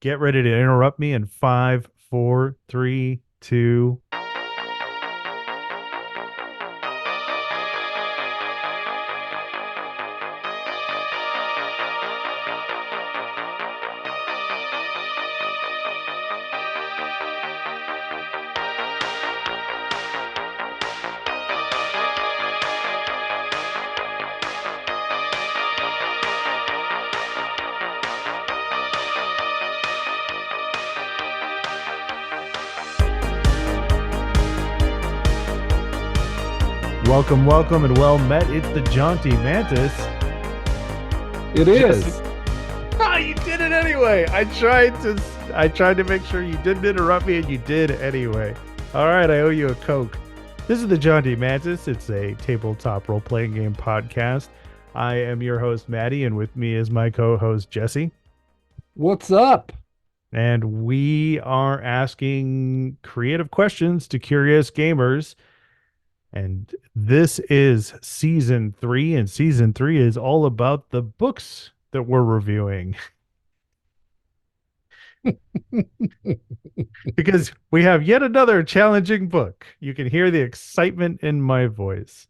Get ready to interrupt me in five, four, three, two. Welcome, welcome, and well met. It's the Jaunty Mantis. It Jesse. is. Ah, you did it anyway. I tried to make sure you didn't interrupt me, and you did anyway. All right, I owe you a Coke. This is the Jaunty Mantis. It's a tabletop role-playing game podcast. I am your host, Matty, and with me is my co-host, Jesse. What's up? And we are asking creative questions to curious gamers. And this is season 3, and season 3 is all about the books that we're reviewing because we have yet another challenging book. You can hear the excitement in my voice.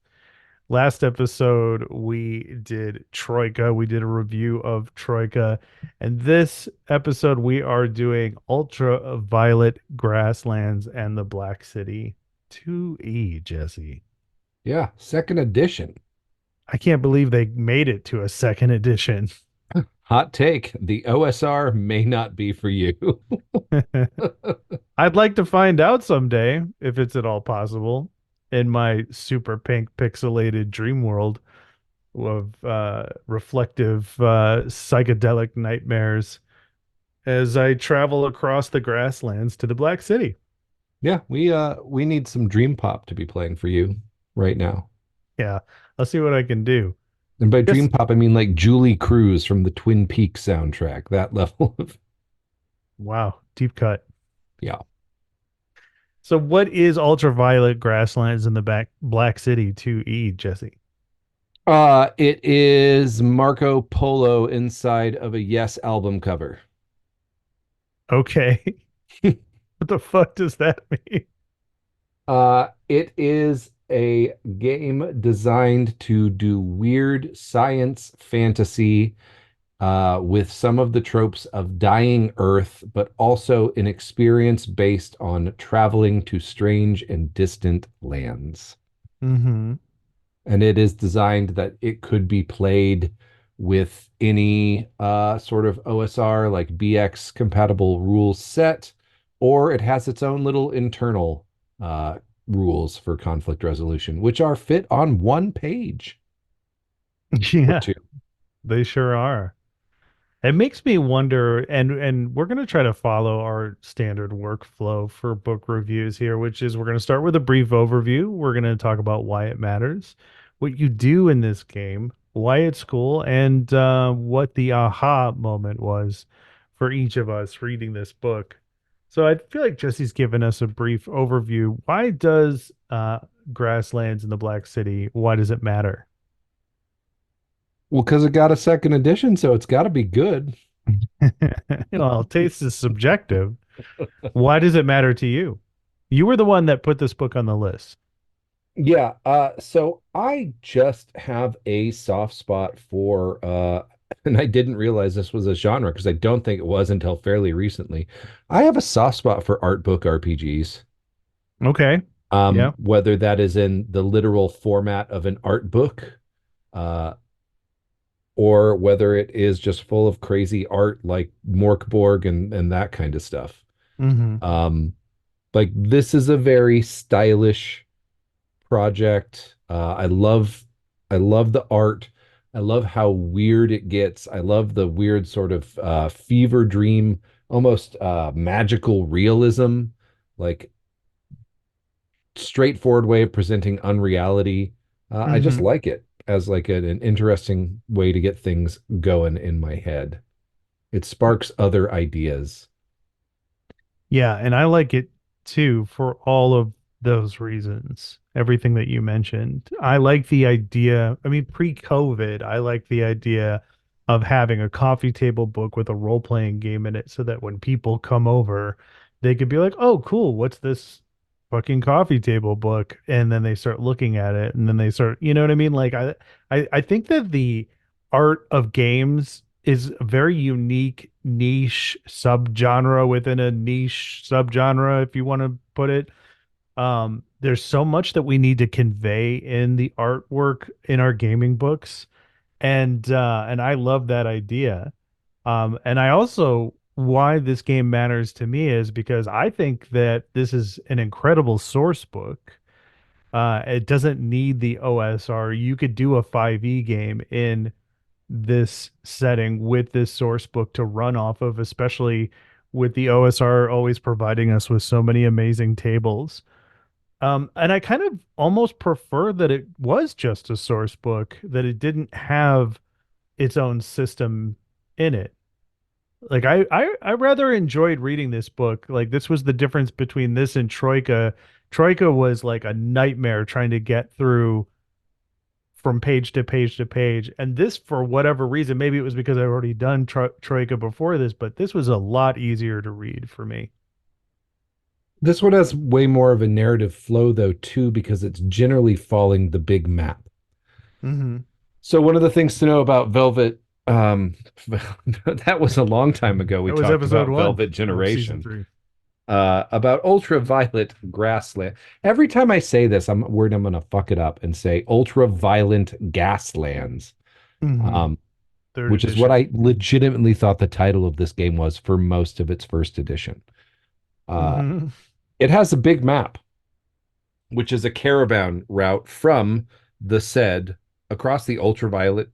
Last episode, we did Troika. We did a review of Troika. And this episode, we are doing Ultraviolet Grasslands and the Black City 2E, Jesse. Yeah, second edition. I can't believe they made it to a second edition. Hot take. The OSR may not be for you. I'd like to find out someday if it's at all possible in my super pink pixelated dream world of reflective psychedelic nightmares as I travel across the grasslands to the Black City. Yeah, we need some Dream Pop to be playing for you right now. Yeah, I'll see what I can do. And by Yes. Dream Pop, I mean like Julie Cruz from the Twin Peaks soundtrack, that level of Wow, deep cut. yeah. So what is Ultraviolet Grasslands in the Black City 2E, Jesse? It is Marco Polo inside of a Yes album cover. Okay. What the fuck does that mean? It is a game designed to do weird science fantasy with some of the tropes of dying Earth, but also an experience based on traveling to strange and distant lands. Mm-hmm. And it is designed that it could be played with any sort of OSR, like BX compatible rules set, or it has its own little internal rules for conflict resolution, which are fit on one page or Yeah, two. they sure are. It makes me wonder, and we're going to try to follow our standard workflow for book reviews here, which is we're going to start with a brief overview. We're going to talk about why it matters, what you do in this game, why it's cool, and what the aha moment was for each of us reading this book. So I feel like Jesse's given us a brief overview. Why does Grasslands in the Black City, why does it matter? Well, because it got a second edition, so it's got to be good. Well, taste is subjective. Why does it matter to you? You were the one that put this book on the list. Yeah, so I just have a soft spot for and I didn't realize this was a genre because I don't think it was until fairly recently. I have a soft spot for art book RPGs. Okay. Yeah. Whether that is in the literal format of an art book, uh, or whether it is just full of crazy art like Morkborg and that kind of stuff. Hmm. Um, like this is a very stylish project. I love the art. I love how weird it gets. I love the weird sort of fever dream, almost magical realism, like straightforward way of presenting unreality. I just Hmm. like it as like an interesting way to get things going in my head. It sparks other ideas. Yeah. And I like it too for all of those reasons. Everything that you mentioned. I like the idea. I mean, pre-COVID, I like the idea of having a coffee table book with a role playing game in it so that when people come over, they could be like, "Oh, cool, what's this fucking coffee table book?" And then they start looking at it and then they start, you know what I mean? Like I think that the art of games is a very unique niche subgenre within a niche subgenre, if you want to put it. There's so much that we need to convey in the artwork in our gaming books, and I love that idea. And I also why this game matters to me is because I think that this is an incredible source book. It doesn't need the OSR. You could do a 5e game in this setting with this source book to run off of, especially with the OSR always providing us with so many amazing tables. And I kind of almost prefer that it was just a source book, that it didn't have its own system in it. Like I rather enjoyed reading this book. Like this was the difference between this and Troika. Troika was like a nightmare trying to get through from page to page to page. And this, for whatever reason, maybe it was because I've already done Troika before this, but this was a lot easier to read for me. This one has way more of a narrative flow, though, too, because it's generally following the big map. Mm-hmm. So, one of the things to know about Velvet, that was a long time ago. We That was talked episode about one Velvet of season Generation, three. about Ultraviolet Grassland. Every time I say this, I'm worried I'm going to fuck it up and say Ultraviolet Gaslands, Mm-hmm. um, Third which is what edition. I legitimately thought the title of this game was for most of its first edition. Uh, Mm-hmm. it has a big map, which is a caravan route from the said across the ultraviolet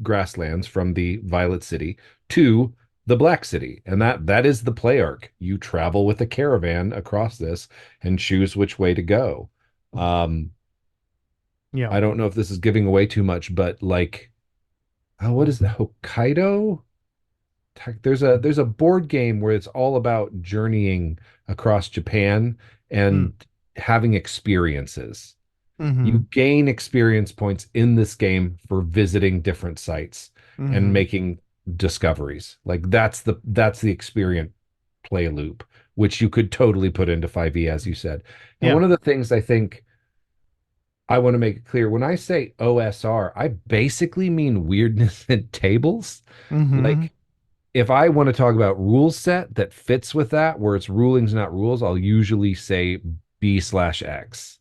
grasslands from the Violet City to the Black City. And that is the play arc. You travel with a caravan across this and choose which way to go. Um, Yeah. I don't know if this is giving away too much, but like, oh, what is it? Hokkaido? There's a board game where it's all about journeying across Japan Mm. and having experiences. Mm-hmm. You gain experience points in this game for visiting different sites and Mm-hmm. making discoveries. Like that's the experience play loop, which you could totally put into 5e, as you said. And Yeah. one of the things I think I want to make it clear when I say OSR, I basically mean weirdness in tables. Mm-hmm. Like if I want to talk about rule set that fits with that, where it's rulings, not rules, I'll usually say B/X,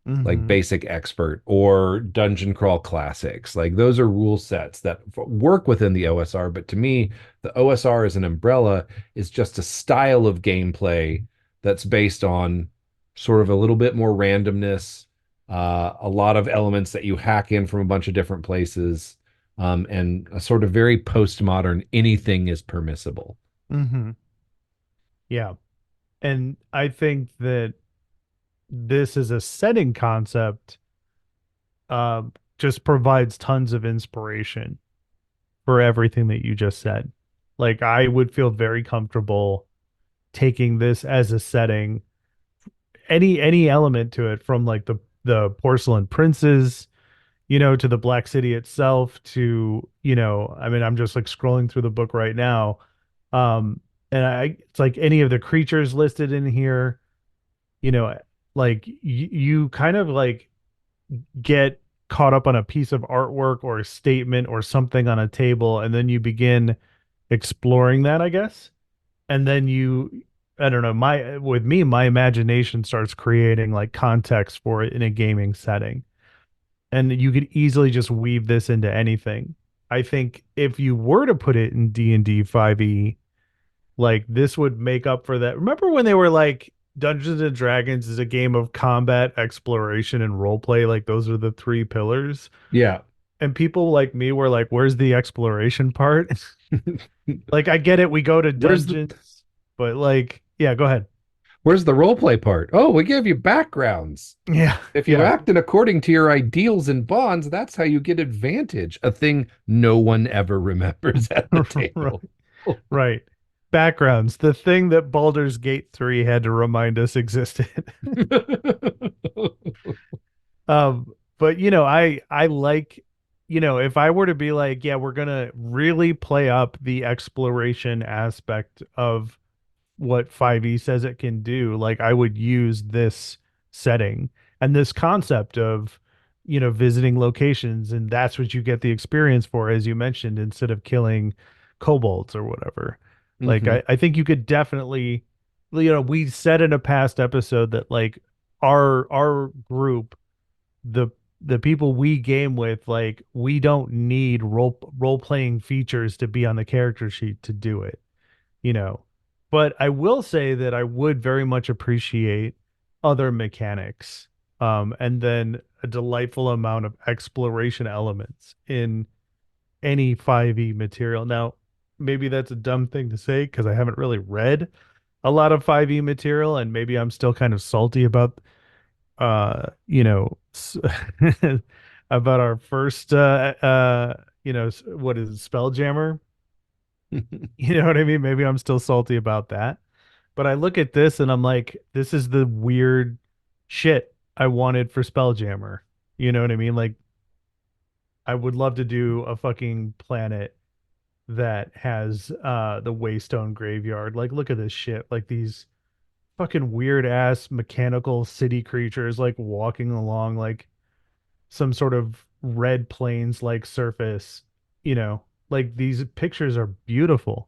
like Mm-hmm. basic expert or dungeon crawl classics. Like those are rule sets that work within the OSR. But to me, the OSR as an umbrella is just a style of gameplay that's based on sort of a little bit more randomness, a lot of elements that you hack in from a bunch of different places, and a sort of very postmodern anything is permissible. Mm-hmm. Yeah. And I think that this is a setting concept, uh, just provides tons of inspiration for everything that you just said. Like I would feel very comfortable taking this as a setting, any element to it, from like the porcelain princes, to the Black City itself, to, I mean, I'm just like scrolling through the book right now. And it's like any of the creatures listed in here, you know, like you kind of like get caught up on a piece of artwork or a statement or something on a table, and then you begin exploring that, I guess. And then I don't know, with me, my imagination starts creating like context for it in a gaming setting. And you could easily just weave this into anything. I think if you were to put it in D&D 5e, like this would make up for that. Remember when they were like Dungeons and Dragons is a game of combat, exploration, and role play? Like those are the three pillars. Yeah. And people like me were like, where's the exploration part? Like I get it, we go to Where's the dungeons, but like, yeah, go ahead. where's the role play part? Oh, we give you backgrounds. Yeah, If you yeah. act in according to your ideals and bonds, that's how you get advantage. A thing no one ever remembers at the Right. table. Right. Backgrounds, the thing that Baldur's Gate 3 had to remind us existed. But I like if I were to be like, yeah, we're gonna really play up the exploration aspect of what 5e says it can do, like I would use this setting and this concept of, visiting locations, and that's what you get the experience for, as you mentioned, instead of killing kobolds or whatever. Like Hmm. I think you could definitely, we said in a past episode that like our group, the the people we game with, like we don't need role playing features to be on the character sheet to do it, you know. But I will say that I would very much appreciate other mechanics, and then a delightful amount of exploration elements in any 5e material. Now, maybe that's a dumb thing to say because I haven't really read a lot of 5e material, and maybe I'm still kind of salty about about our first what is it, Spelljammer. You know what I mean? Maybe I'm still salty about that. But I look at this and I'm like, this is the weird shit I wanted for Spelljammer. You know what I mean? Like, I would love to do a fucking planet that has the Waystone graveyard. Like, look at this shit. Like these fucking weird ass mechanical city creatures like walking along like some sort of red plains like surface, you know. Like these pictures are beautiful.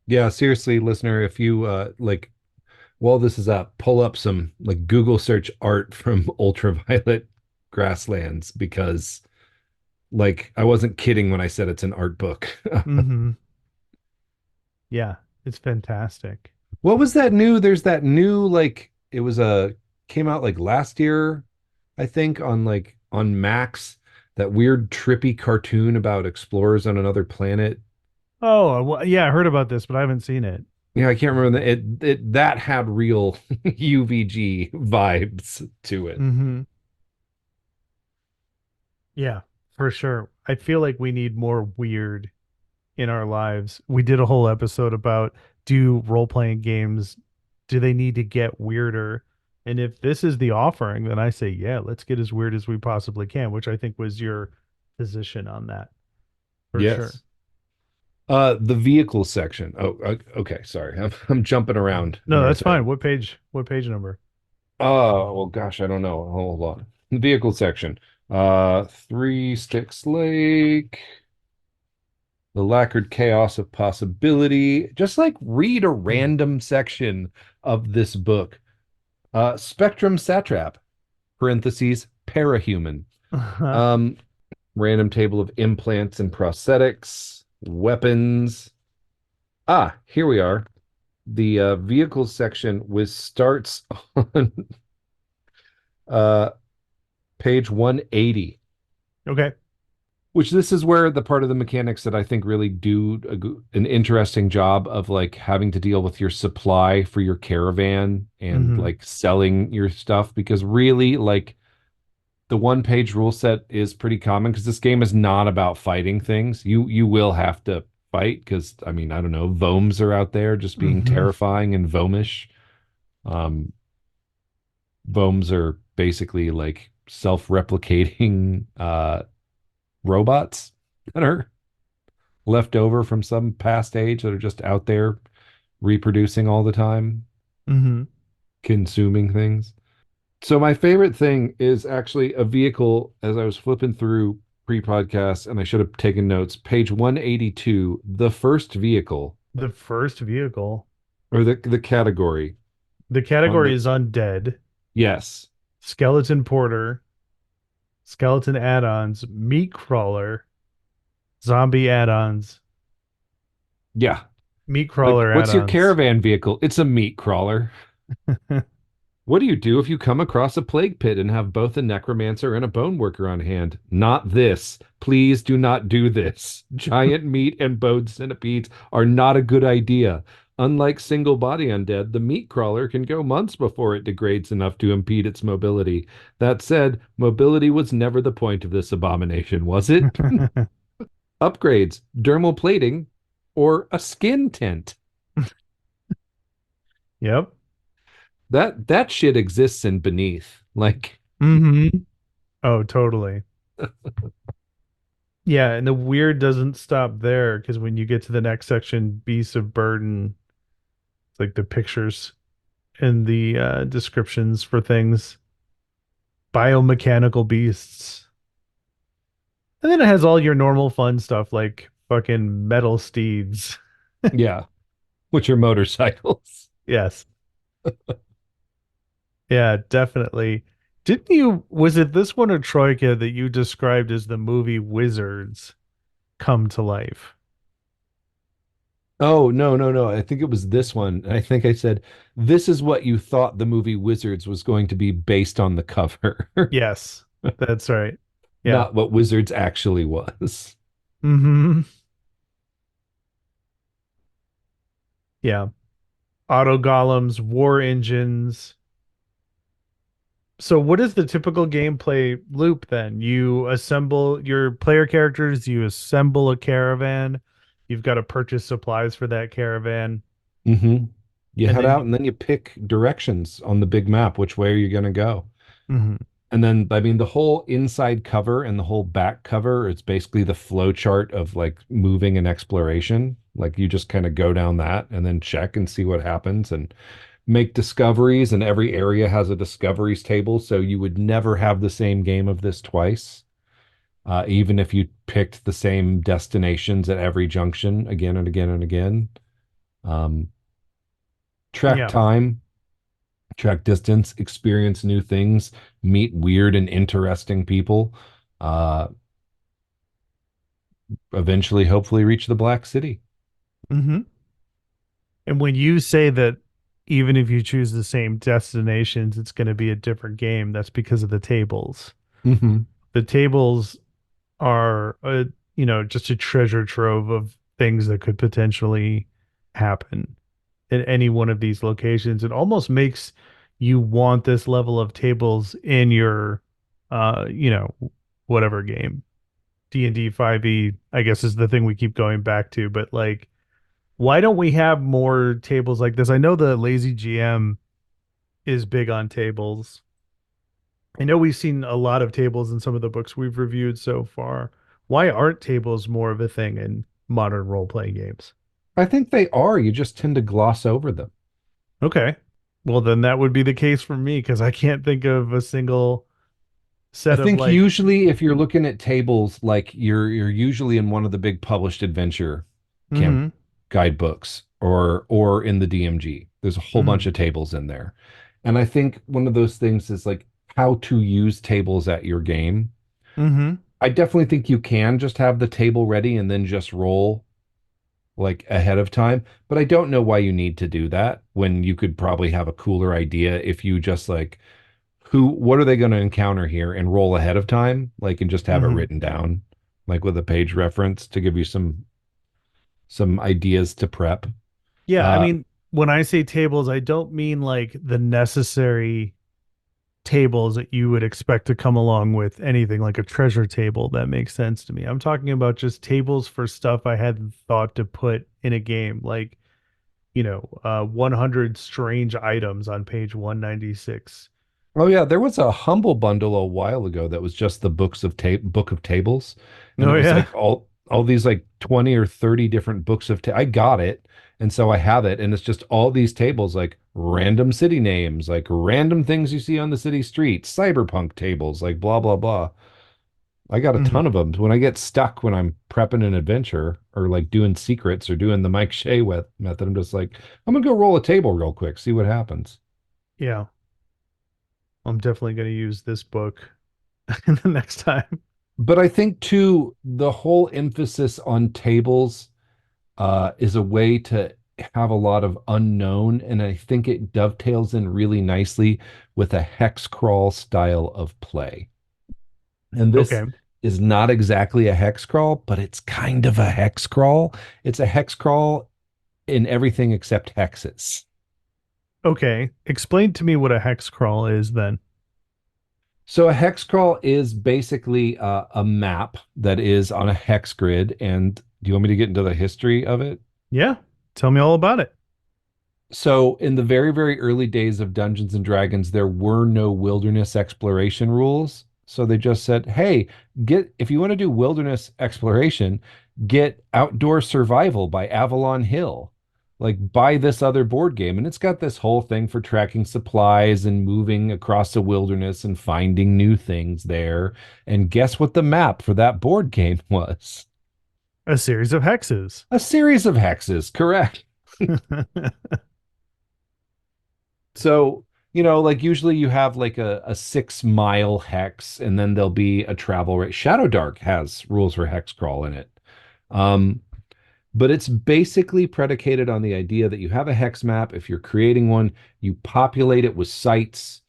Yeah, seriously, listener, if you like while this is up, pull up some like Google search art from Ultraviolet Grasslands because like I wasn't kidding when I said it's an art book. Mm-hmm. Yeah, it's fantastic. What was that new? There's that new like it was a came out like last year, I think, on like on Max, that weird trippy cartoon about explorers on another planet. Oh, well, yeah, I heard about this, but I haven't seen it. Yeah, I can't remember it that had real UVG vibes to it. Mm-hmm. Yeah, for sure. I feel like we need more weird in our lives. We did a whole episode about, do role-playing games, do they need to get weirder? And if this is the offering, then I say, yeah, let's get as weird as we possibly can, which I think was your position on that for sure. Yes. The vehicle section. Oh, okay. Sorry, I'm jumping around in No, our that's thing. fine. What page? What page number? Oh, well, gosh, I don't know. Hold on. The vehicle section. Three Sticks Lake, the lacquered chaos of possibility. Just like read a Hmm. random section of this book. Spectrum Satrap, parentheses, parahuman. Um, Random table of implants and prosthetics, weapons. Ah, here we are. The vehicles section which starts on uh, page 180, Okay. which this is where the part of the mechanics that I think really do an interesting job of like having to deal with your supply for your caravan and Hmm. like selling your stuff, because really like the one page rule set is pretty common because this game is not about fighting things. You will have to fight because I mean, I don't know, vomes are out there just being Hmm. terrifying and vomish. Um, Vomes are basically like self-replicating robots that are left over from some past age that are just out there reproducing all the time, Hmm. consuming things. So my favorite thing is actually a vehicle. As I was flipping through pre-podcast, and I should have taken notes, page 182, the first vehicle The first vehicle. or the category The on category the is undead, yes. skeleton porter, skeleton add-ons, meat crawler, zombie add-ons, Yeah. meat Like, crawler what's your add-ons. caravan vehicle? It's a meat crawler. What do you do if you come across a plague pit and have both a necromancer and a bone worker on hand? Not this. Please do not do this. Giant meat and bone centipedes are not a good idea. Unlike single body undead, the meat crawler can go months before it degrades enough to impede its mobility. That said, mobility was never the point of this abomination, was it? Upgrades, dermal plating, or a skin tent. Yep. That shit exists in Beneath. Like Hmm. Oh, totally. Yeah, and the weird doesn't stop there because when you get to the next section, Beasts of Burden, it's like the pictures and the descriptions for things, biomechanical beasts. And then it has all your normal fun stuff like fucking metal steeds. Yeah, which are motorcycles. Yes. Yeah, definitely. Didn't you, was it this one or Troika that you described as the movie Wizards come to life? Oh, no, no, no. I think it was this one. I think I said, this is what you thought the movie Wizards was going to be based on the cover, Yes, that's right. Yeah. not what Wizards actually was. Hmm. Yeah. Auto golems, war engines. So what is the typical gameplay loop then? You assemble your player characters, you assemble a caravan, you've got to purchase supplies for that caravan, Hmm. You and head then out and then you pick directions on the big map, which way are you going to go? mhm, And then, I mean, the whole inside cover and the whole back cover, it's basically the flow chart of like moving and exploration. Like you just kind of go down that and then check and see what happens and make discoveries. And every area has a discoveries table. So you would never have the same game of this twice, even if you picked the same destinations at every junction again and again and again. Um, track yeah. time, track distance, experience new things, meet weird and interesting people. Uh, Eventually, hopefully, reach the Black City. Hmm. And when you say that even if you choose the same destinations, it's going to be a different game, that's because of the tables. Hmm. The tables are just a treasure trove of things that could potentially happen in any one of these locations. It almost makes you want this level of tables in your uh, you know, whatever game. D&D 5e, I guess is the thing we keep going back to, but like why don't we have more tables like this? I know the Lazy GM is big on tables. I know we've seen a lot of tables in some of the books we've reviewed so far. Why aren't tables more of a thing in modern role-playing games? I think they are. You just tend to gloss over them. Okay. Well, then that would be the case for me because I can't think of a single I set of think like, usually if you're looking at tables, like you're usually in one of the big published adventure camp mm-hmm, guidebooks or in the DMG. There's a whole bunch mm-hmm, of tables in there. And I think one of those things is like how to use tables at your game. mm-hmm, I definitely think you can just have the table ready and then just roll like ahead of time, but I don't know why you need to do that when you could probably have a cooler idea if you just like what are they going to encounter here and roll ahead of time, like and just have it mm-hmm. written down, like with a page reference to give you some ideas to prep. Yeah, I Uh, mean, when I say tables, I don't mean like the necessary tables that you would expect to come along with anything like a treasure table. That makes sense to me. I'm talking about just tables for stuff I hadn't thought to put in a game, like, 100 strange items on page 196. oh yeah, there was a humble bundle a while ago that was just the book of tables, and it Oh, was yeah. like all these like 20 or 30 different books of I got it, and so I have it, and it's just all these tables like random city names, like random things you see on the city streets, cyberpunk tables, like blah blah blah. I got a Hmm. ton of them. When I get stuck when I'm prepping an adventure or like doing secrets or doing the Mike Shea method, I'm just like, I'm gonna go roll a table real quick, see what happens. Yeah. I'm definitely going to use this book the next time. But I think too, the whole emphasis on tables is a way to have a lot of unknown, and I think it dovetails in really nicely with a hex crawl style of play. And this Okay. is not exactly a hex crawl, but it's kind of a hex crawl. It's a hex crawl in everything except hexes. Okay. Explain to me what a hex crawl is then. So a hex crawl is basically a map that is on a hex grid. And do you want me to get into the history of it? Yeah. Tell me all about it. So in the very, very early days of Dungeons and Dragons, there were no wilderness exploration rules. So they just said, hey, get if you want to do wilderness exploration, get Outdoor Survival by Avalon Hill. Like buy this other board game. And it's got this whole thing for tracking supplies and moving across the wilderness and finding new things there. And guess what the map for that board game was? A series of hexes. A series of hexes, correct. So, like usually you have like a 6 mile hex, and then there'll be a travel rate. Shadow Dark has rules for hex crawl in it. Um, but it's basically predicated on the idea that you have a hex map. If you're creating one, you populate it with sites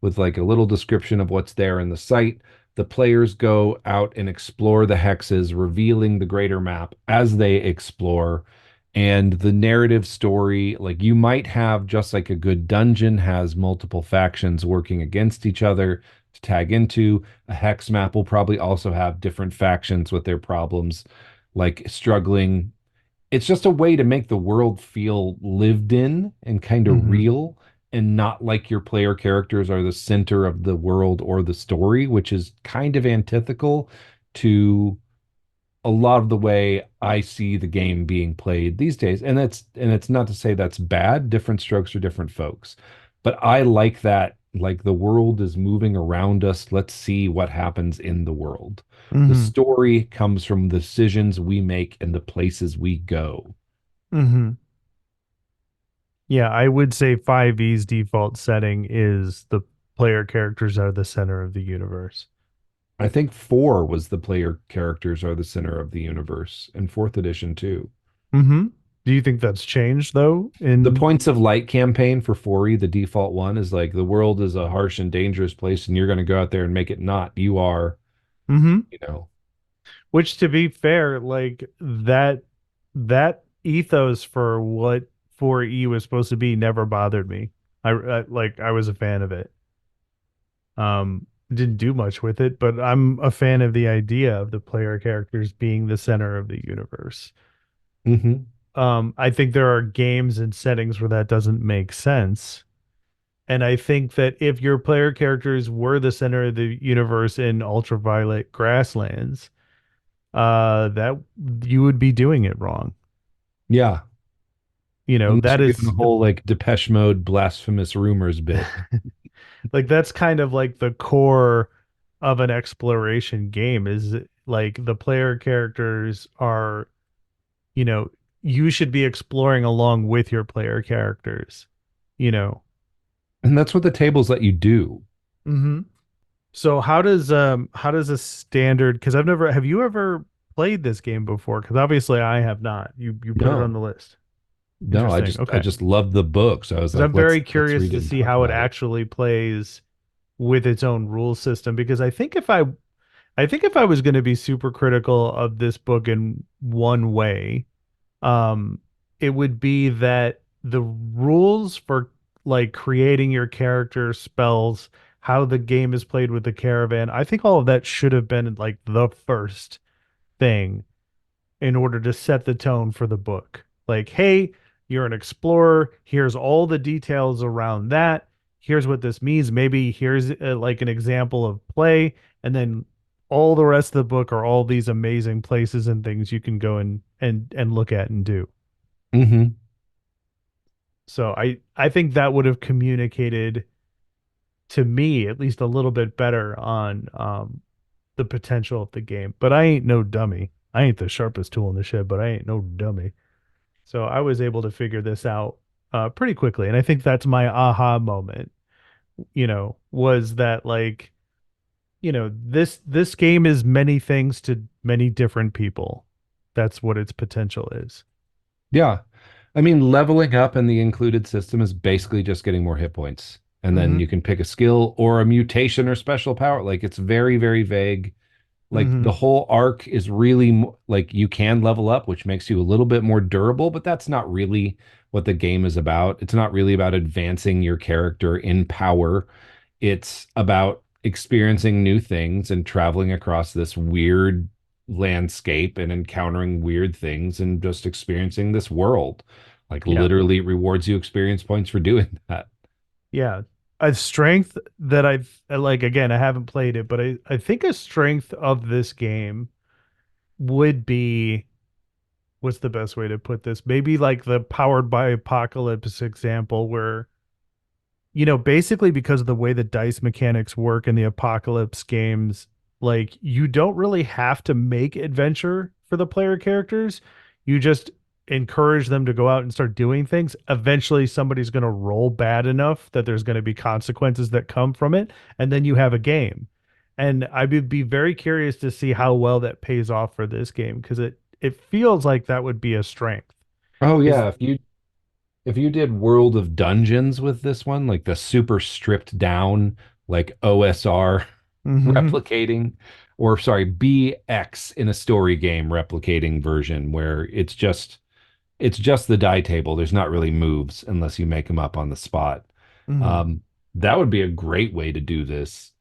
with like a little description of what's there in the site. The players go out and explore the hexes, revealing the greater map as they explore. And the narrative story, like you might have just like a good dungeon has multiple factions working against each other to tag into. A hex map will probably also have different factions with their problems, like struggling. It's just a way to make the world feel lived in and kind of Hmm. real, and not like your player characters are the center of the world or the story, which is kind of antithetical to a lot of the way I see the game being played these days. And it's not to say that's bad. Different strokes for different folks. But I like that, like the world is moving around us. Let's see what happens in the world. The Hmm. story comes from the decisions we make and the places we go. Hmm. Yeah, I would say 5E's default setting is the player characters are the center of the universe. I think 4 was the player characters are the center of the universe, and fourth edition too. Hmm. Do you think that's changed though? The In points of light campaign for 4E, the default one, is like the world is a harsh and dangerous place, and you're going to go out there and make it not. You are, hmm you know. Which, to be fair, like that ethos for what 4E was supposed to be never bothered me. I was a fan of it. Didn't do much with it, but I'm a fan of the idea of the player characters being the center of the universe. Hmm. I think there are games and settings where that doesn't make sense. And I think that if your player characters were the center of the universe in Ultraviolet Grasslands, that you would be doing it wrong. Yeah. Unless That you're doing is the whole like Depeche Mode blasphemous rumors bit. like that's kind of like the core of an exploration game is like the player characters are, you know, you should be exploring along with your player characters, you know. And that's what the tables let you do. Hmm. So how does a standard, because I've never, have you ever played this game before? Because obviously I have not. You put it on No, the list. no, I Interesting. just I Okay. just love the book. So I was Because like, I'm very let's curious read to it and see talk how it about it. actually plays with its own rule system. Because I think if I was going to be super critical of this book in one way, um, it would be that the rules for like creating your character spells, how the game is played with the caravan, I think all of that should have been like the first thing in order to set the tone for the book. Like, hey, you're an explorer. Here's all the details around that. Here's what this means. Maybe here's like an example of play. And then all the rest of the book are all these amazing places and things you can go and look at and do. Hmm. So I think that would have communicated to me at least a little bit better on the potential of the game. But I ain't no dummy. I ain't the sharpest tool in the shed, but I ain't no dummy. So I was able to figure this out pretty quickly. And I think that's my aha moment, was that like, this game is many things to many different people. That's what its potential is. Yeah. I mean, leveling up in the included system is basically just getting more hit points. And then Mm-hmm. you can pick a skill or a mutation or special power. Like it's very, very vague. Like Mm-hmm. the whole arc is really like you can level up, which makes you a little bit more durable, but that's not really what the game is about. It's not really about advancing your character in power. It's about experiencing new things and traveling across this weird landscape and encountering weird things and just experiencing this world. Like Yeah. literally rewards you experience points for doing that. Yeah. a strength that I've like again, I haven't played it, but I think a strength of this game would be what's the best way to put this? Maybe like the powered by apocalypse example where basically because of the way the dice mechanics work in the apocalypse games, like you don't really have to make adventure for the player characters. You just encourage them to go out and start doing things. Eventually, somebody's going to roll bad enough that there's going to be consequences that come from it. And then you have a game. And I would be very curious to see how well that pays off for this game because it feels like that would be a strength. Oh Is yeah, if you did World of Dungeons with this one, like the super stripped down, like OSR hmm replicating, or sorry, BX in a story game replicating version where it's just the die table. There's not really moves unless you make them up on the spot. hmm Um, that would be a great way to do this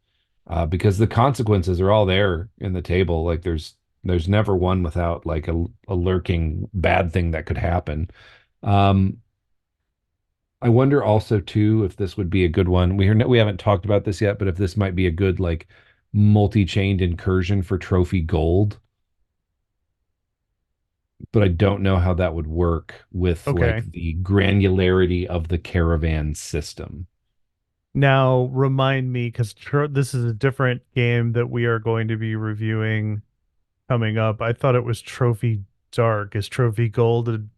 because the consequences are all there in the table. Like there's never one without like a lurking bad thing that could happen. Um, I wonder also too if this would be a good one. We haven't talked about this yet, but if this might be a good like multi-chained incursion for trophy gold. But I don't know how that would work with Okay. like the granularity of the caravan system. Now, remind me, because this is a different game that we are going to be reviewing coming up. I thought it was Trophy Dark. Is Trophy Gold an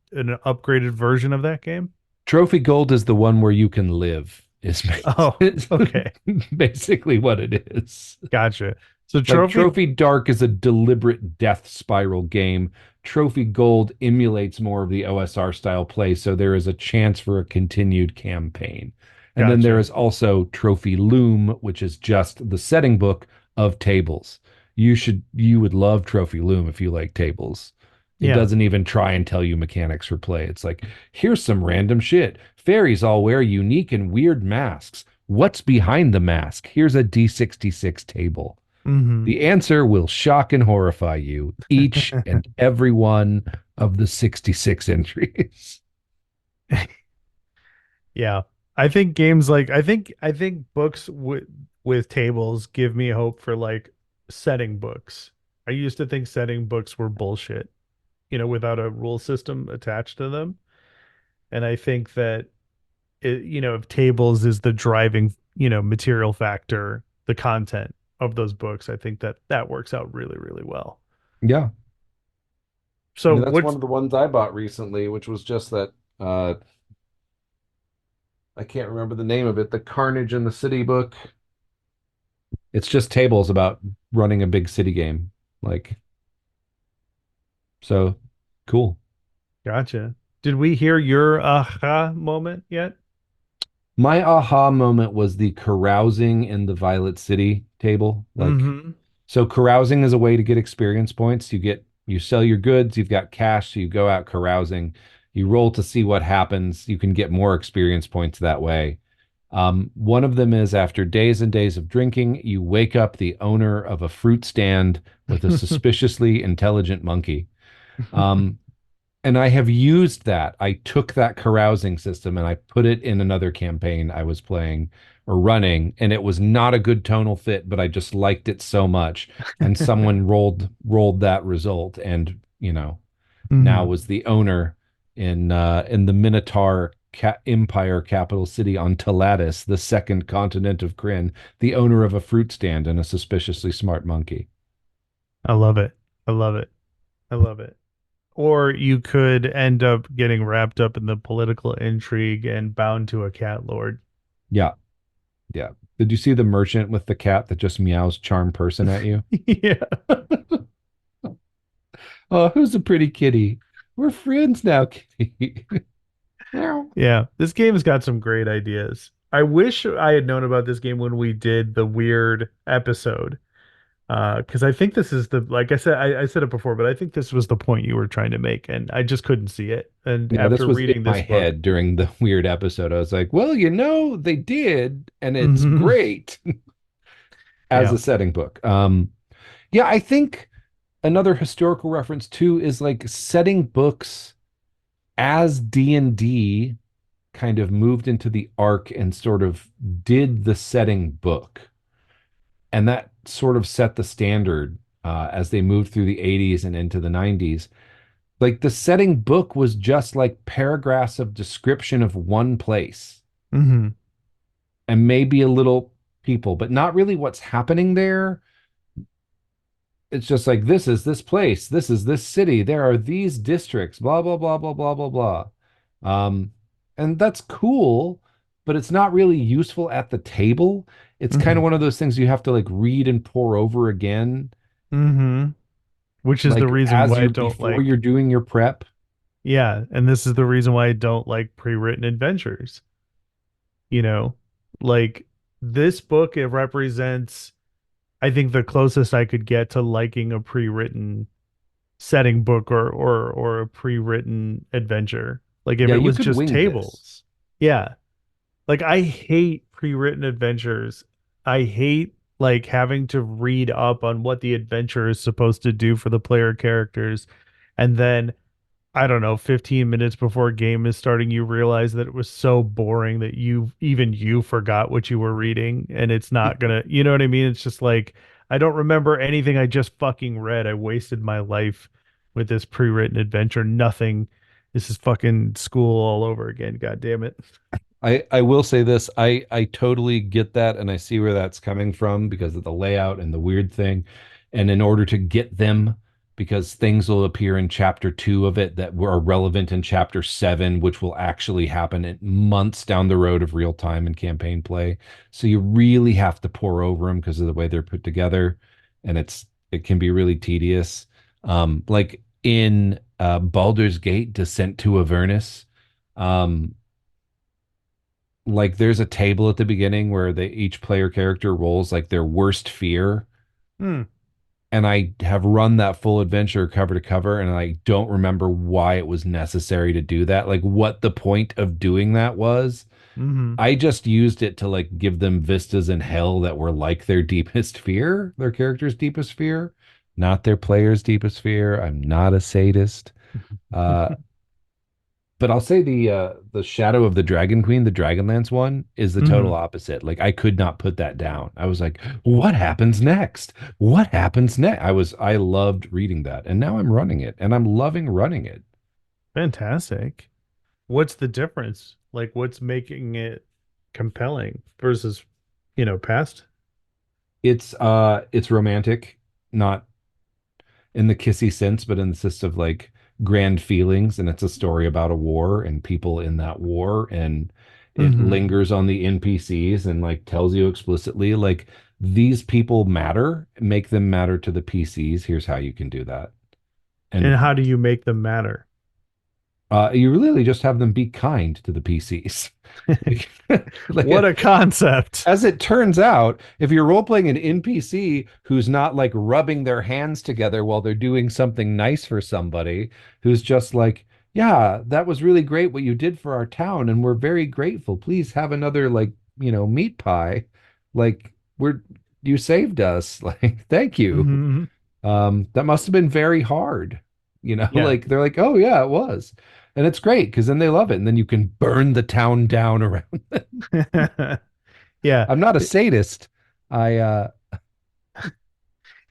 upgraded version of that game? Trophy gold is the one where you can live, is Oh, okay. basically what it is. Gotcha. So Like Trophy, Trophy Dark is a deliberate death spiral game. Trophy Gold emulates more of the OSR style play, so there is a chance for a continued campaign. And then there gotcha. is also Trophy Loom, which is just the setting book of tables. You would love Trophy Loom if you like tables. It Yeah. doesn't even try and tell you mechanics for play. It's like, here's some random shit. Fairies all wear unique and weird masks. What's behind the mask? Here's a D66 table. hmm The answer will shock and horrify you, each and every one of the 66 entries. Yeah. I think books with tables give me hope for like setting books. I used to think setting books were bullshit, without a rule system attached to them. And I think that if tables is the driving, material factor, the content of those books, I think that that works out really, really well. Yeah. I So mean, that's one what's of the ones I bought recently, which was just that I can't remember the name of it, the Carnage in the City book. It's just tables about running a big city game. Like, so cool. gotcha. Did we hear your aha moment yet? My aha moment was the carousing in the Violet City table. Like, Mm-hmm. so carousing is a way to get experience points. You sell your goods, you've got cash, so you go out carousing. You roll to see what happens. You can get more experience points that way. One of them is after days and days of drinking, you wake up the owner of a fruit stand with a suspiciously intelligent monkey. Um, and I have used that. I took that carousing system and I put it in another campaign I was playing or running, and it was not a good tonal fit, but I just liked it so much. And someone rolled that result, and now hmm was the owner in the Minotaur Empire capital city on Talatis, the second continent of Kryn, the owner of a fruit stand and a suspiciously smart monkey. I love it. I love it. I love it. Or you could end up getting wrapped up in the political intrigue and bound to a cat lord. Yeah, yeah. Did you see the merchant with the cat that just meows charm person at you? Yeah. Oh, who's a pretty kitty? We're friends now, kitty. Meow. Yeah. This game's got some great ideas. I wish I had known about this game when we did the weird episode. Because I think this is like I said, I said it before, but I think this was the point you were trying to make, and I just couldn't see it. And Yeah, this after was in reading my this book, head during the weird episode. I was like, well, they did, and it's hmm great as yeah. a setting book. Yeah, I think another historical reference too is like setting books as D&D kind of moved into the arc and sort of did the setting book. And that sort of set the standard as they moved through the 80s and into the 90s. Like the setting book was just like paragraphs of description of one place Hmm. and maybe a little people, but not really what's happening there. It's just like, this is this place, this is this city, there are these districts, blah, blah, blah, blah, blah, blah, blah. Um, and that's cool, but it's not really useful at the table. It's kind Hmm. of one of those things you have to like read and pour over again, Hmm. Which is the like reason as why I you're don't before like, you're doing your prep. yeah, and this is the reason why I don't like pre-written adventures. You know, like this book, it represents, I think, the closest I could get to liking a pre-written setting book or a pre-written adventure. Like if Yeah, it you was could just wing this. tables. Yeah. Like I hate pre-written adventures. I hate like having to read up on what the adventure is supposed to do for the player characters. And then I don't know, 15 minutes before a game is starting, you realize that it was so boring that you forgot what you were reading and it's not gonna, you know what I mean? It's just like I don't remember anything I just fucking read. I wasted my life with this pre-written adventure. Nothing. This is fucking school all over again. God damn it. I will say this. I totally get that and I see where that's coming from because of the layout and the weird thing. And in order to get them, because things will appear in chapter 2 of it that were relevant in chapter 7, which will actually happen in months down the road of real time and campaign play. So you really have to pour over them because of the way they're put together, and it can be really tedious. Like in Baldur's Gate: Descent to Avernus. Um, like there's a table at the beginning where each player character rolls like their worst fear, Hmm. and I have run that full adventure cover to cover and I don't remember why it was necessary to do that, like what the point of doing that was. Mm-hmm. I just used it to like give them vistas in hell that were like their deepest fear, their character's deepest fear, not their player's deepest fear. I'm not a sadist. uh But I'll say the Shadow of the Dragon Queen, the Dragonlance one, is the Mm-hmm. total opposite. Like I could not put that down. I was like, what happens next? What happens next? I loved reading that, and now I'm running it, and I'm loving running it. Fantastic. What's the difference? Like what's making it compelling versus, past? It's romantic, not in the kissy sense, but in the sense of like grand feelings. And it's a story about a war and people in that war. And it Mm-hmm. lingers on the NPCs and like tells you explicitly, like, these people matter, make them matter to the PCs. Here's how you can do that. And And how do you make them matter? you really just have them be kind to the PCs. like, What like a concept. as it turns out, if you're role playing an NPC who's not like rubbing their hands together while they're doing something nice for somebody, who's just like, yeah, that was really great what you did for our town, and we're very grateful. Please have another, like, meat pie. Like, you saved us. Like, thank you. Hmm. That must have been very hard. Yeah. Like they're like, oh yeah, it was. And it's great because then they love it. And then you can burn the town down around. Yeah. I'm not a sadist. I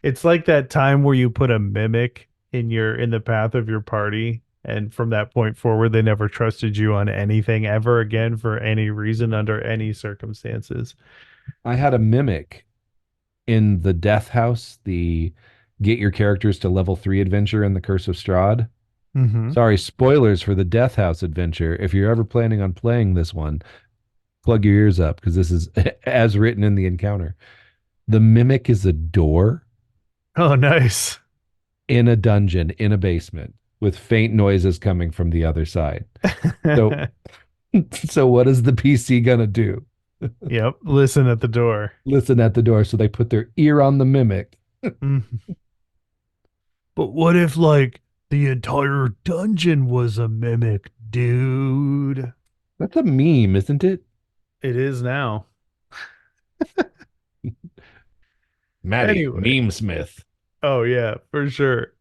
It's like that time where you put a mimic in the path of your party, and from that point forward, they never trusted you on anything ever again for any reason under any circumstances. I had a mimic in the Death House, the get your characters to level 3 adventure in the Curse of Strahd. Hmm. Sorry, spoilers for the Death House adventure. If you're ever planning on playing this one, plug your ears up because this is as written in the encounter. The mimic is a door Oh, nice. in a dungeon in a basement with faint noises coming from the other side. So so what is the PC gonna do? Yep. Listen at the door. Listen at the door. So they put their ear on the mimic. Mhm. But what if, like, the entire dungeon was a mimic, dude? That's a meme, isn't it? It is now. Matty, Anyway. meme smith. Oh, yeah, for sure.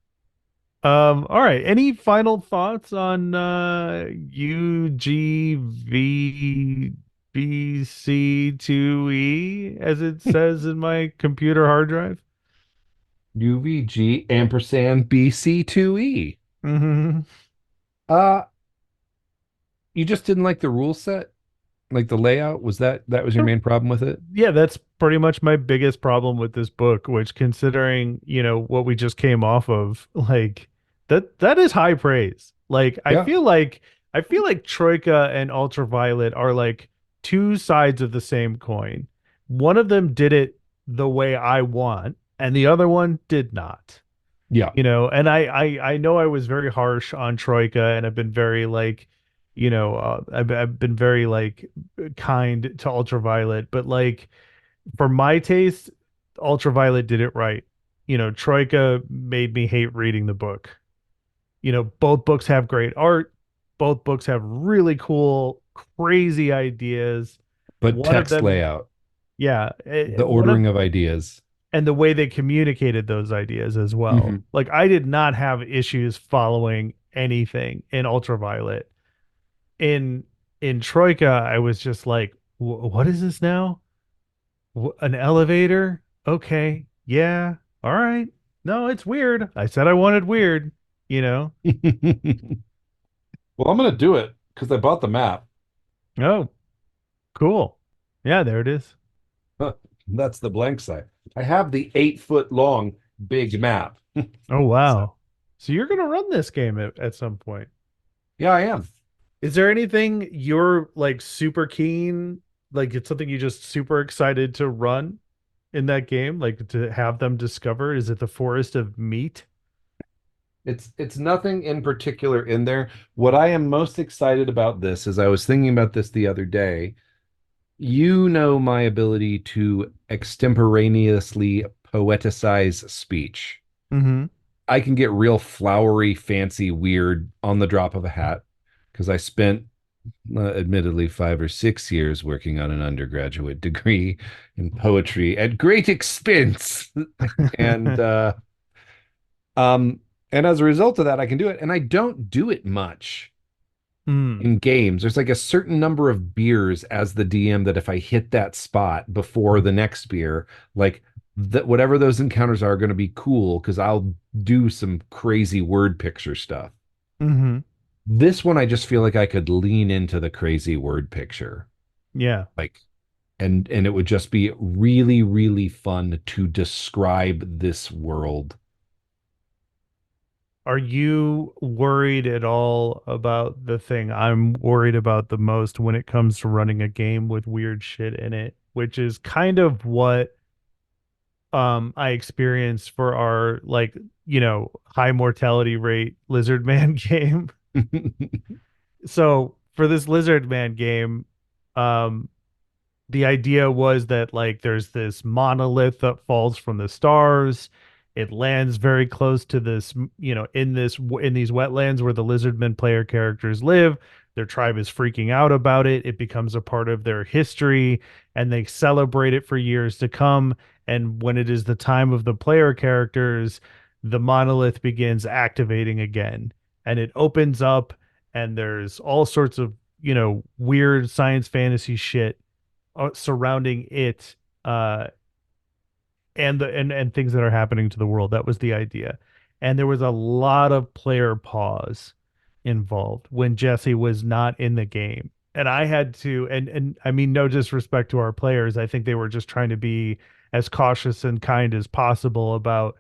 All right. Any final thoughts on UGVBC2E as it says in my computer hard drive? UVG ampersand BC2E. Hmm. Uh, you just didn't like the rule set? Like the layout? That was your main problem with it? Yeah, that's pretty much my biggest problem with this book, which considering, what we just came off of, like that is high praise. Like Yeah. I feel like Troika and Ultraviolet are like two sides of the same coin. One of them did it the way I want, and the other one did not. Yeah. And I know I was very harsh on Troika, and I've been very like, I've been very like kind to Ultraviolet, but like for my taste, Ultraviolet did it right. Troika made me hate reading the book. Both books have great art. Both books have really cool, crazy ideas. But One of text them, layout, yeah, the one of ordering of ideas. and the way they communicated those ideas as well. Hmm. Like I did not have issues following anything in Ultraviolet. In in Troika, I was just like, What is this now? An elevator? Okay. Yeah. All right. No, it's weird. I said I wanted weird, you know? Well, I'm gonna do it because I bought the map. Oh, cool. Yeah, there it is. Huh, that's the blank site. I have the 8 foot long big map. Oh, So wow. So you're going to run this game at some point. yeah, I am. Is there anything you're like super keen, like it's something you just super excited to run in that game, like to have them discover? Is it the Forest of Meat? It's nothing in particular in there. What I am most excited about this is I was thinking about this the other day. You know my ability to extemporaneously poeticize speech. Mm-hmm. I can get real flowery, fancy, weird on the drop of a hat because I spent, admittedly, 5 or 6 years working on an undergraduate degree in poetry at great expense. And um and as a result of that, I can do it. And I don't do it much Mm. in games. There's like a certain number of beers as the DM that if I hit that spot before the next beer, like that whatever those encounters are going to be cool because I'll do some crazy word picture stuff. Mm-hmm. This one I just feel like I could lean into the crazy word picture. Yeah. Like and it would just be really, really fun to describe this world. Are you worried at all about the thing I'm worried about the most when it comes to running a game with weird shit in it, which is kind of what I experienced for our like, high mortality rate Lizard Man game. So, for this Lizard Man game, um the idea was that like there's this monolith that falls from the stars. It lands very close to this, in these wetlands where the lizardmen player characters live. Their tribe is freaking out about it. It becomes a part of their history and they celebrate it for years to come. And when it is the time of the player characters, the monolith begins activating again and it opens up and there's all sorts of, weird science fantasy shit surrounding it and things that are happening to the world. That was the idea. And there was a lot of player pause involved when Jesse was not in the game. And I had to and I mean no disrespect to our players. I think they were just trying to be as cautious and kind as possible about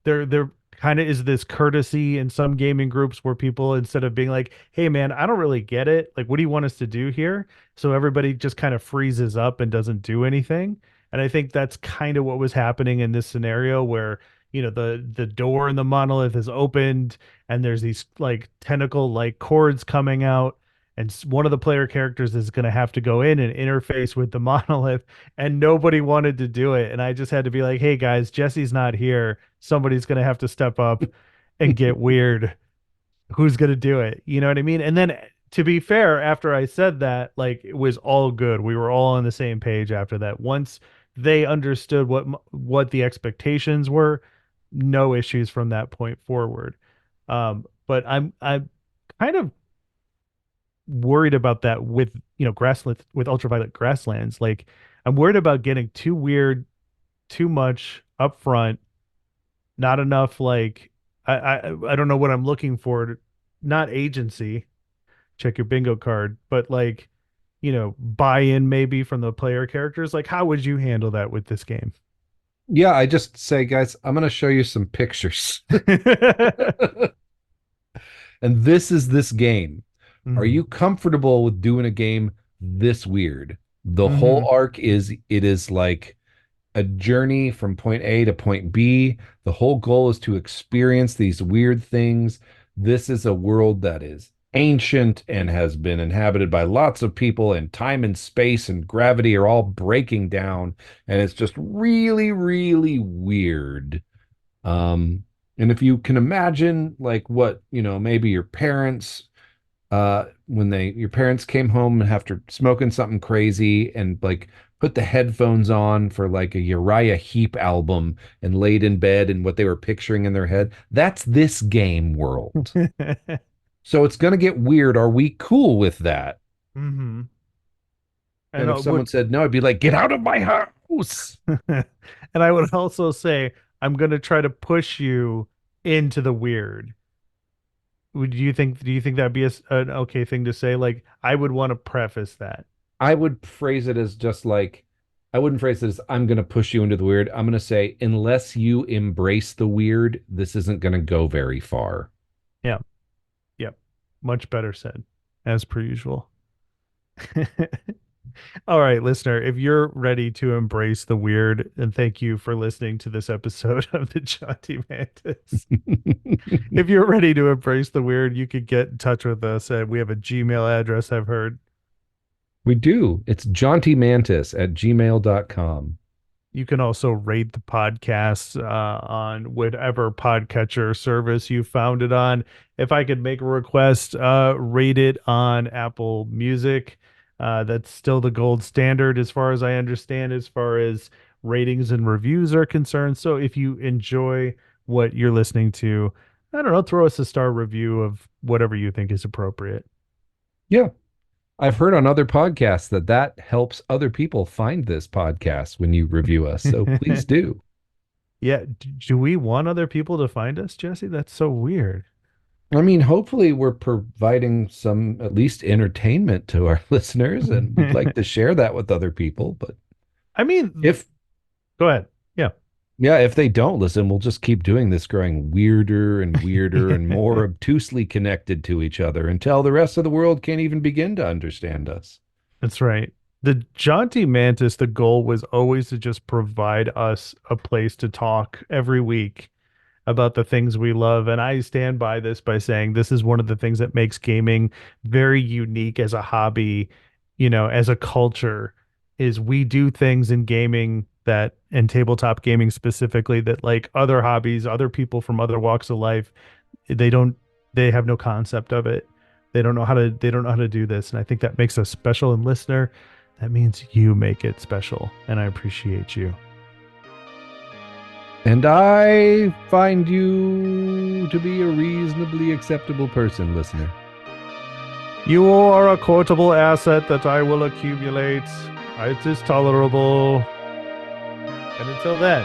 there kind of is this courtesy in some gaming groups where people, instead of being like, hey man, I don't really get it, like what do you want us to do here, so everybody just kind of freezes up and doesn't do anything. And I think that's kind of what was happening in this scenario where the door in the monolith is opened and there's these like tentacle like cords coming out, and one of the player characters is going to have to go in and interface with the monolith, and nobody wanted to do it. And I just had to be like, hey guys, Jesse's not here. Somebody's going to have to step up and get weird. Who's going to do it? You know what I mean? And then to be fair, after I said that, like it was all good. We were all on the same page after that. Once they understood what the expectations were, no issues from that point forward. But I'm kind of worried about that with grassland with ultraviolet grasslands. Like I'm worried about getting too weird, too much upfront, not enough like I don't know what I'm looking for. Not agency, check your bingo card, but like, buy-in maybe from the player characters. Like, how would you handle that with this game? Yeah, I just say, guys, I'm going to show you some pictures. And this is this game. Are Mm-hmm. you comfortable with doing a game this weird? The whole Mm-hmm. arc is it is like a journey from point A to point B. The whole goal is to experience these weird things. This is a world that is ancient and has been inhabited by lots of people, and time and space and gravity are all breaking down, and it's just really, really weird. Um, and if you can imagine like what, maybe your parents when they your parents came home after smoking something crazy and like put the headphones on for like a Uriah Heep album and laid in bed and what they were picturing in their head, that's this game world. So it's going to get weird. Are we cool with that? Mm-hmm. And And if I someone would said no, I'd be like, get out of my house. and I would also say I'm gonna try to push you into the weird. Would you think do you think that'd be an okay thing to say? Like I would want to preface that. I would phrase it as just like, I wouldn't phrase it as I'm going to push you into the weird. I'm going to say, unless you embrace the weird, this isn't going to go very far. Yeah. Yep. Much better said, as per usual. All right, listener, if you're ready to embrace the weird, and thank you for listening to this episode of the Jaunty Mantis. If you're ready to embrace the weird, you could get in touch with us. We have a Gmail address, I've heard. We do. It's jauntymantis@gmail.com. You can also rate the podcast on whatever podcatcher service you found it on. If I could make a request, rate it on Apple Music. That's still the gold standard, as far as I understand, as far as ratings and reviews are concerned. So if you enjoy what you're listening to, I don't know, throw us a star review of whatever you think is appropriate. Yeah. I've heard on other podcasts that helps other people find this podcast when you review us. So please do. Yeah. Do we want other people to find us, Jesse? That's so weird. I mean, hopefully we're providing some at least entertainment to our listeners, and we'd like to share that with other people. But I mean, if, go ahead. Yeah. yeah, if they don't listen, we'll just keep doing this, growing weirder and weirder and more obtusely connected to each other until the rest of the world can't even begin to understand us. That's right. The Jaunty Mantis, the goal was always to just provide us a place to talk every week about the things we love. And I stand by this by saying this is one of the things that makes gaming very unique as a hobby, as a culture, is we do things in gaming that, and tabletop gaming specifically, that like other hobbies, other people from other walks of life, they don't, they have no concept of it. They don't know how to do this. And I think that makes us special. And listener, that means you make it special. And I appreciate you. And I find you to be a reasonably acceptable person, listener. You are a quotable asset that I will accumulate. It is tolerable. And until then,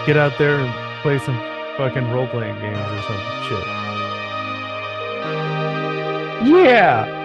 get out there and play some fucking role playing games or some shit. Yeah.